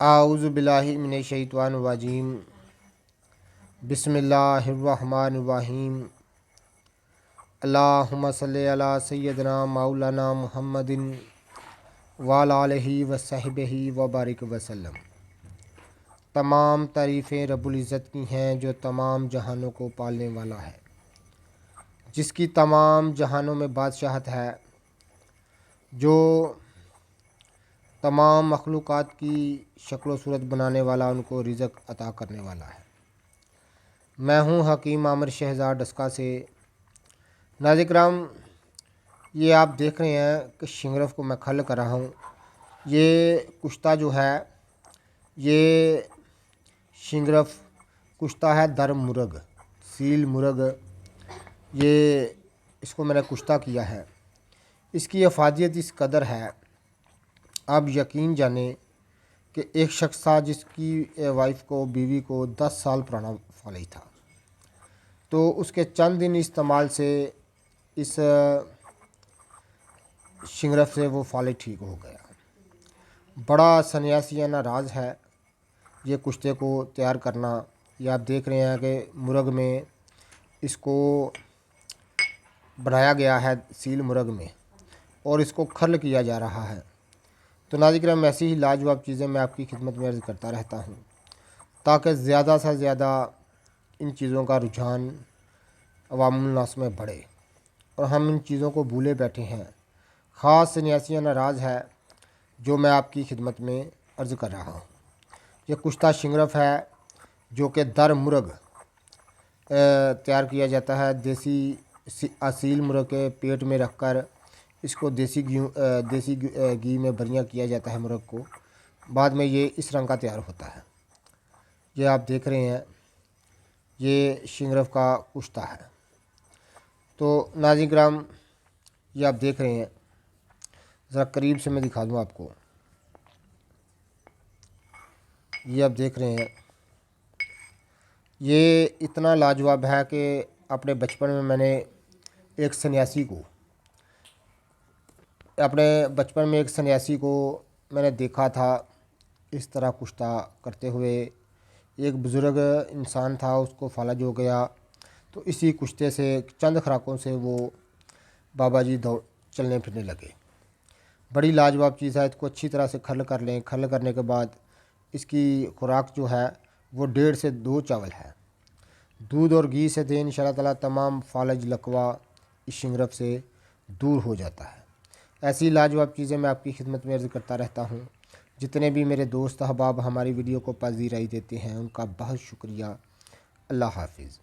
اعوذ باللہ من الشیطان الرجیم بسم اللہ الرحمن الرحیم اللہم صلی علی سیدنا مولانا محمد وعلی آلہ وصحبہ وبارک وسلم۔ تمام تعریفیں رب العزت کی ہیں جو تمام جہانوں کو پالنے والا ہے، جس کی تمام جہانوں میں بادشاہت ہے، جو تمام مخلوقات کی شکل و صورت بنانے والا، ان کو رزق عطا کرنے والا ہے۔ میں ہوں حکیم عامر شہزاد ڈسکا سے۔ ناظرین کرام، یہ آپ دیکھ رہے ہیں کہ شنگرف کو میں کھل کر رہا ہوں۔ یہ کشتہ جو ہے، یہ شنگرف کشتہ ہے در مرغ، سیل مرغ، یہ اس کو میں نے کشتہ کیا ہے۔ اس کی افادیت اس قدر ہے، آپ یقین جانیں کہ ایک شخص تھا جس کی وائف کو، بیوی کو 10 سال پرانا فالج تھا، تو اس کے چند دن استعمال سے اس شنگرف سے وہ فالج ٹھیک ہو گیا۔ بڑا سنیاسیانہ راز ہے یہ کشتے کو تیار کرنا۔ یہ آپ دیکھ رہے ہیں کہ مرغ میں اس کو بنایا گیا ہے، سیل مرغ میں، اور اس کو کھرل کیا جا رہا ہے۔ تو ناظرین کرام، ایسی ہی لاجواب چیزیں میں آپ کی خدمت میں عرض کرتا رہتا ہوں، تاکہ زیادہ سے زیادہ ان چیزوں کا رجحان عوام الناس میں بڑھے، اور ہم ان چیزوں کو بھولے بیٹھے ہیں۔ خاص سنیاسیانہ راز ہے جو میں آپ کی خدمت میں عرض کر رہا ہوں۔ یہ کشتہ شنگرف ہے جو کہ در مرغ تیار کیا جاتا ہے۔ دیسی اصیل مرغ کے پیٹ میں رکھ کر اس کو دیسی گھی میں بھریا کیا جاتا ہے مرغ کو، بعد میں یہ اس رنگ کا تیار ہوتا ہے۔ یہ آپ دیکھ رہے ہیں، یہ شنگرف کا کشتہ ہے۔ تو ناظرین کرام، یہ آپ دیکھ رہے ہیں، ذرا قریب سے میں دکھا دوں آپ کو۔ یہ آپ دیکھ رہے ہیں، یہ اتنا لاجواب ہے کہ اپنے بچپن میں نے ایک سنیاسی کو میں نے دیکھا تھا اس طرح کشتہ کرتے ہوئے۔ ایک بزرگ انسان تھا، اس کو فالج ہو گیا، تو اسی کشتے سے چند خوراکوں سے وہ بابا جی چلنے پھرنے لگے۔ بڑی لاجواب چیز ہے، اس کو اچھی طرح سے کھرل کر لیں۔ کھرل کرنے کے بعد اس کی خوراک جو ہے وہ 1.5 سے 2 چاول ہے۔ دودھ اور گھی سے دیں، انشاءاللہ تعالیٰ تمام فالج لقوہ اس شنگرف سے دور ہو جاتا ہے۔ ایسی لاجواب چیزیں میں آپ کی خدمت میں عرض کرتا رہتا ہوں۔ جتنے بھی میرے دوست احباب ہماری ویڈیو کو پذیرائی دیتے ہیں، ان کا بہت شکریہ۔ اللہ حافظ۔